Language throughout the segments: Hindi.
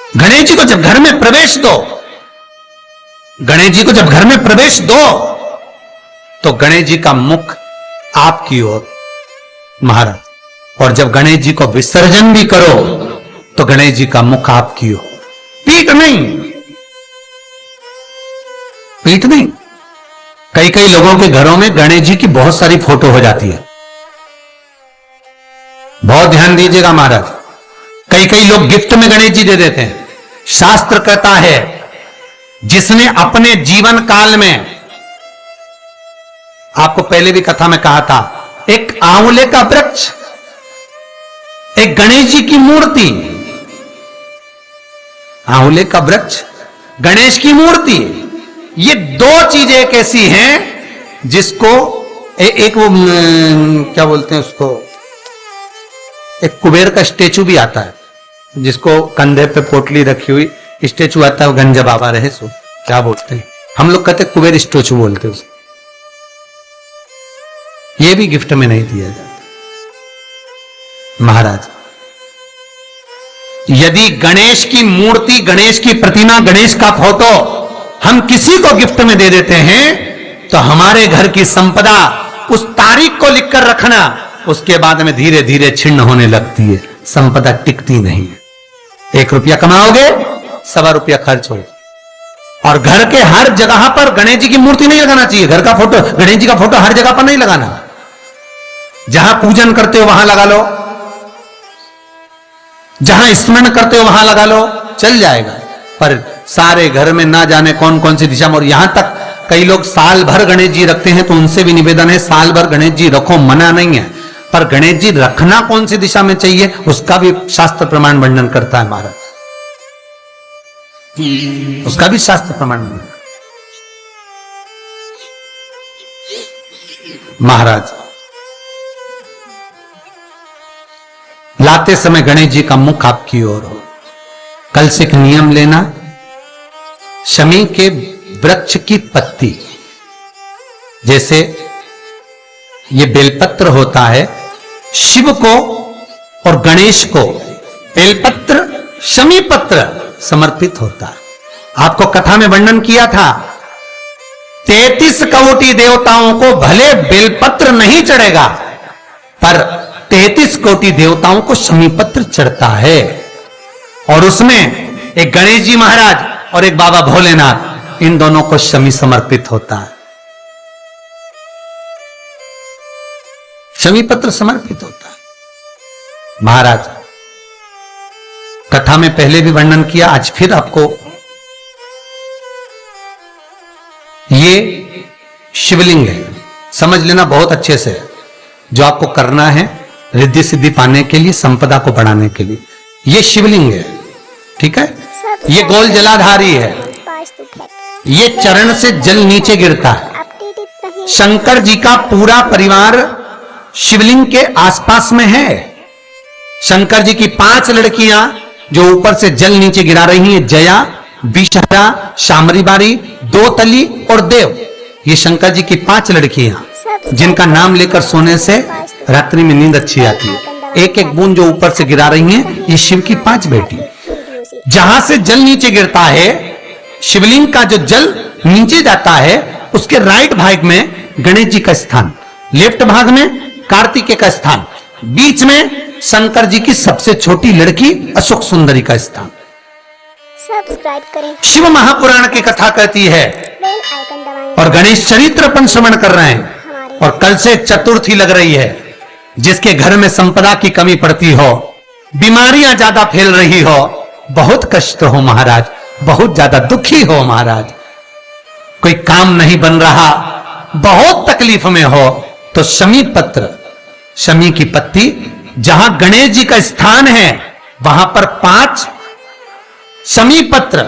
गणेश जी को जब घर में प्रवेश दो, गणेश जी को जब घर में प्रवेश दो तो गणेश जी का मुख आपकी ओर महाराज, और जब गणेश जी को विसर्जन भी करो तो गणेश जी का मुख आपकी ओर, पीठ नहीं, पीठ नहीं। कई कई लोगों के घरों में गणेश जी की बहुत सारी फोटो हो जाती है, बहुत ध्यान दीजिएगा महाराज। कई कई लोग गिफ्ट में गणेश जी दे देते हैं। शास्त्र कहता है जिसने अपने जीवन काल में, आपको पहले भी कथा में कहा था, एक आंवले का वृक्ष, एक गणेश जी की मूर्ति, आंवले का वृक्ष, गणेश की मूर्ति, ये दो चीजें एक ऐसी हैं जिसको एक वो क्या बोलते हैं उसको, एक कुबेर का स्टेचू भी आता है जिसको कंधे पे पोटली रखी हुई स्टेचू आता है, वो गंजा बाबा रहे सो क्या बोलते हैं, हम लोग कहते कुबेर स्टेचू बोलते उसे। ये भी गिफ्ट में नहीं दिया जाता महाराज। यदि गणेश की मूर्ति, गणेश की प्रतिमा, गणेश का फोटो हम किसी को गिफ्ट में दे देते हैं तो हमारे घर की संपदा उस तारीख को लिखकर रखना, उसके बाद में धीरे धीरे छिन्न होने लगती है, संपदा टिकती नहीं है। 1 रुपया कमाओगे, 1.25 रुपया खर्च होगा। और घर के हर जगह पर गणेश जी की मूर्ति नहीं लगाना चाहिए, घर का फोटो, गणेश जी का फोटो हर जगह पर नहीं लगाना। जहां पूजन करते हो वहां लगा लो, जहां स्मरण करते हो वहां लगा लो, चल जाएगा। पर सारे घर में ना जाने कौन कौन सी दिशा में, और यहां तक कई लोग साल भर गणेश जी रखते हैं, तो उनसे भी निवेदन है साल भर गणेश जी रखो, मना नहीं है, पर गणेश जी रखना कौन सी दिशा में चाहिए उसका भी शास्त्र प्रमाण वर्णन करता है महाराज, उसका भी शास्त्र प्रमाण महाराज। लाते समय गणेश जी का मुख आपकी ओर हो। कल से एक नियम लेना, शमी के वृक्ष की पत्ती, जैसे ये बेलपत्र होता है, शिव को और गणेश को बेलपत्र, शमी पत्र समर्पित होता है। आपको कथा में वर्णन किया था 33 कोटि देवताओं को भले बेलपत्र नहीं चढ़ेगा, पर 33 कोटि देवताओं को शमी पत्र चढ़ता है। और उसमें एक गणेश जी महाराज और एक बाबा भोलेनाथ, इन दोनों को शमी समर्पित होता है, शमी पत्र समर्पित होता है महाराज। कथा में पहले भी वर्णन किया, आज फिर आपको, ये शिवलिंग है, समझ लेना बहुत अच्छे से, जो आपको करना है रिद्धि सिद्धि पाने के लिए, संपदा को बढ़ाने के लिए, ये शिवलिंग है, ठीक है। ये गोल जलाधारी है, ये चरण से जल नीचे गिरता है। शंकर जी का पूरा परिवार शिवलिंग के आसपास में है। शंकर जी की 5 लड़कियां जो ऊपर से जल नीचे गिरा रही हैं, जया, विषहरा, शामरीबारी, दोतली और देव, ये शंकर जी की 5 लड़कियां जिनका नाम लेकर सोने से रात्रि में नींद अच्छी आती है। एक एक बूंद जो ऊपर से गिरा रही हैं, ये शिव की 5 बेटी। जहां से जल नीचे गिरता है, शिवलिंग का जो जल नीचे जाता है, उसके राइट भाग में गणेश जी का स्थान, लेफ्ट भाग में कार्तिकेय का स्थान, बीच में शंकर जी की सबसे छोटी लड़की अशोक सुंदरी का स्थान। सब्सक्राइब करें। शिव महापुराण की कथा कहती है, बेल आइकन दबाएं। और गणेश चरित्र अपन श्रवण कर रहे हैं, और कल से चतुर्थी लग रही है। जिसके घर में संपदा की कमी पड़ती हो, बीमारियां ज्यादा फैल रही हो, बहुत कष्ट हो महाराज, बहुत ज्यादा दुखी हो महाराज, कोई काम नहीं बन रहा, बहुत तकलीफ में हो, तो शमी पत्र, शमी की पत्ती, जहां गणेश जी का स्थान है वहां पर 5 शमी पत्र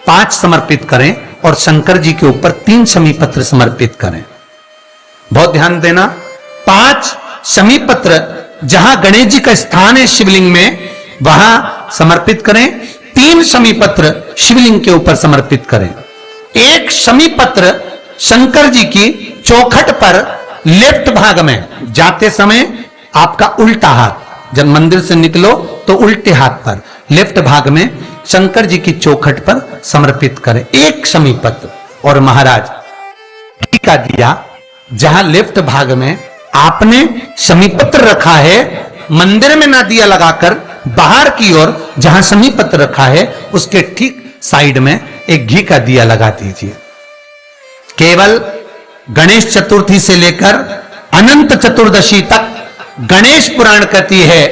5 समर्पित करें, और शंकर जी के ऊपर 3 शमी पत्र समर्पित करें। बहुत ध्यान देना, 5 शमी पत्र जहां गणेश जी का स्थान है शिवलिंग में, वहां समर्पित करें। 3 शमी पत्र शिवलिंग के ऊपर समर्पित करें। 1 शमी पत्र शंकर जी की चौखट पर लेफ्ट भाग में, जाते समय आपका उल्टा हाथ, जब मंदिर से निकलो तो उल्टे हाथ पर लेफ्ट भाग में शंकर जी की चौखट पर समर्पित करें, एक शमी पत्र। और महाराज घी का दिया जहां लेफ्ट भाग में आपने शमी पत्र रखा है, मंदिर में ना दिया लगाकर बाहर की ओर जहां शमी पत्र रखा है उसके ठीक साइड में एक घी का दिया लगा दीजिए। केवल गणेश चतुर्थी से लेकर अनंत चतुर्दशी तक गणेश पुराण कहती है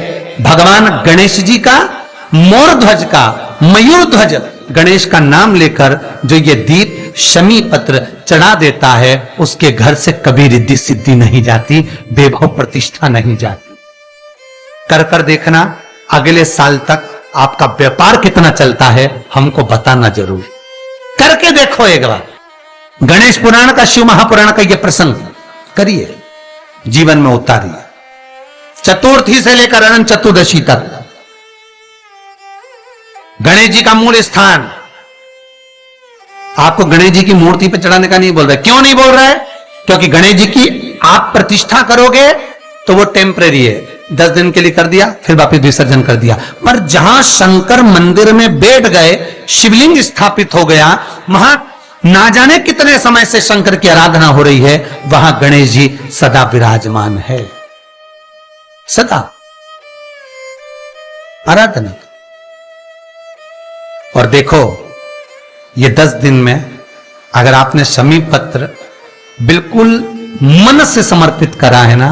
भगवान गणेश जी का मोर ध्वज का मयूर ध्वज गणेश का नाम लेकर जो ये दीप शमी पत्र चढ़ा देता है उसके घर से कभी रिद्धि सिद्धि नहीं जाती, वैभव प्रतिष्ठा नहीं जाती। कर कर देखना अगले साल तक आपका व्यापार कितना चलता है हमको बताना जरूर, करके देखो एक बार। गणेश पुराण का शिव महापुराण का यह प्रसंग करिए, जीवन में उतारिए। चतुर्थी से लेकर अनंत चतुर्दशी तक गणेश जी का मूल स्थान, आपको गणेश जी की मूर्ति पर चढ़ाने का नहीं बोल रहा है। क्यों नहीं बोल रहा है? क्योंकि गणेश जी की आप प्रतिष्ठा करोगे तो वो टेम्परेरी है, 10 दिन के लिए कर दिया फिर वापस विसर्जन कर दिया। पर जहां शंकर मंदिर में बैठ गए, शिवलिंग स्थापित हो गया, वहां ना जाने कितने समय से शंकर की आराधना हो रही है, वहां गणेश जी सदा विराजमान है, सदा आराधना। और देखो ये 10 दिन में अगर आपने शमी पत्र बिल्कुल मन से समर्पित करा है ना,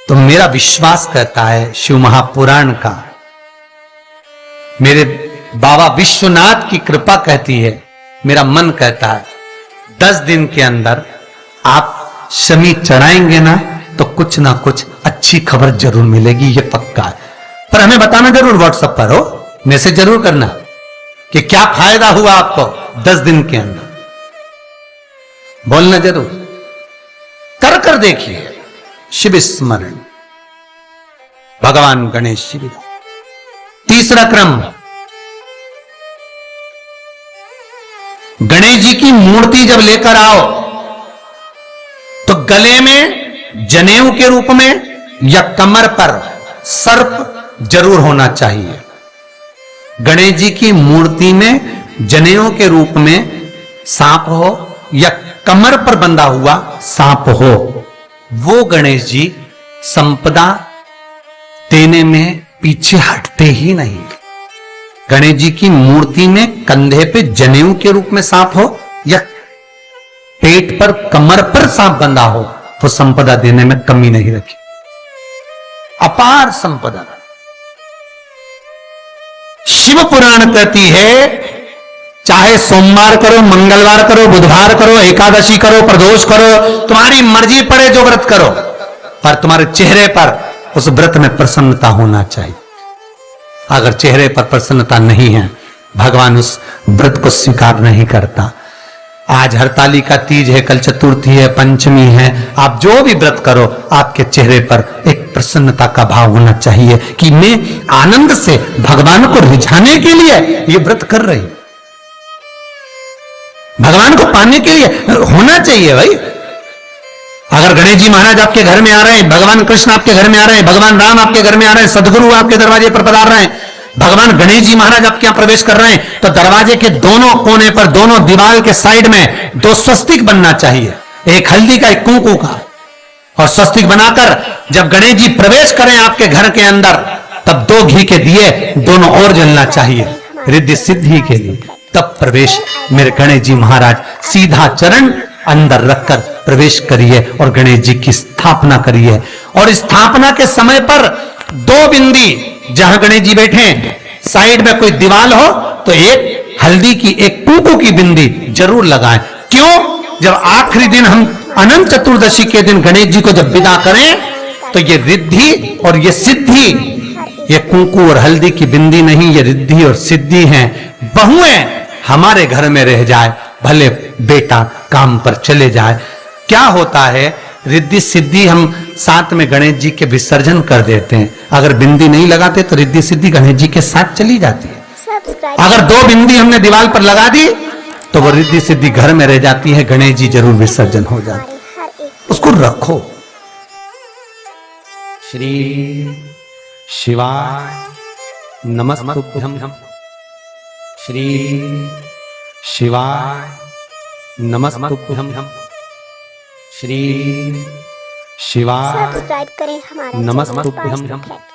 तो मेरा विश्वास कहता है शिव महापुराण का, मेरे बाबा विश्वनाथ की कृपा कहती है, मेरा मन कहता है 10 दिन के अंदर आप शमी चढ़ाएंगे ना तो कुछ ना कुछ अच्छी खबर जरूर मिलेगी, ये पक्का है। पर हमें बताना जरूर, व्हाट्सएप पर हो, मैसेज जरूर करना कि क्या फायदा हुआ आपको 10 दिन के अंदर, बोलना जरूर, कर कर देखिए। शिव स्मरण भगवान गणेश शिव। तीसरा क्रम, गणेश जी की मूर्ति जब लेकर आओ तो गले में जनेऊ के रूप में या कमर पर सर्प जरूर होना चाहिए। गणेश जी की मूर्ति में जनेऊ के रूप में सांप हो या कमर पर बंधा हुआ सांप हो, वो गणेश जी संपदा देने में पीछे हटते ही नहीं। गणेश जी की मूर्ति में कंधे पे जनेऊ के रूप में सांप हो या पेट पर कमर पर सांप बंधा हो, तो संपदा देने में कमी नहीं रखी, अपार संपदा। शिव पुराण कहती है चाहे सोमवार करो, मंगलवार करो, बुधवार करो, एकादशी करो, प्रदोष करो, तुम्हारी मर्जी पड़े जो व्रत करो, पर तुम्हारे चेहरे पर उस व्रत में प्रसन्नता होना चाहिए। अगर चेहरे पर प्रसन्नता नहीं है, भगवान उस व्रत को स्वीकार नहीं करता। आज हरतालिका तीज है, कल चतुर्थी है, पंचमी है, आप जो भी व्रत करो आपके चेहरे पर एक प्रसन्नता का भाव होना चाहिए कि मैं आनंद से भगवान को रिझाने के लिए ये व्रत कर रही, भगवान को पाने के लिए होना चाहिए भाई। अगर गणेश जी महाराज आपके घर में आ रहे हैं, भगवान कृष्ण आपके घर में आ रहे हैं, भगवान राम आपके घर में आ रहे हैं, सदगुरु आपके दरवाजे पर पधार रहे हैं, भगवान गणेश जी महाराज आपके यहां प्रवेश कर रहे हैं, तो दरवाजे के दोनों कोने पर, दोनों दीवार के साइड में 2 स्वस्तिक बनना चाहिए, एक हल्दी का, एक कुंकू का। और स्वस्तिक बनाकर जब गणेश जी प्रवेश करें आपके घर के अंदर, तब 2 घी के दिए दोनों ओर जलना चाहिए रिद्धि सिद्धि के लिए। तब प्रवेश मेरे गणेश जी महाराज सीधा चरण अंदर रखकर प्रवेश करिए और गणेश जी की स्थापना करिए। और स्थापना के समय पर 2 बिंदी, जहां गणेश जी बैठे साइड में कोई दीवार हो तो एक हल्दी की, एक कुंकू की बिंदी जरूर लगाएं। क्यों? जब आखिरी दिन हम अनंत चतुर्दशी के दिन गणेश जी को जब विदा करें तो ये रिद्धि और ये सिद्धि, ये कुंकू और हल्दी की बिंदी नहीं, ये रिद्धि और सिद्धि हैं। बहुएं हमारे घर में रह जाए, भले बेटा काम पर चले जाए। क्या होता है, रिद्धि सिद्धि हम साथ में गणेश जी के विसर्जन कर देते हैं। अगर बिंदी नहीं लगाते तो रिद्धि सिद्धि गणेश जी के साथ चली जाती है। अगर 2 बिंदी हमने दीवार पर लगा दी तो वो रिद्धि सिद्धि घर में रह जाती है, गणेश जी जरूर विसर्जन हो जाते, उसको रखो। श्री शिवाय नमस्तुभ्यं श्री शिवाय नमस्तुभ्यं। श्री शिवाय सब्सक्राइब करें हमारा नमस्तुभ्यं। चैनल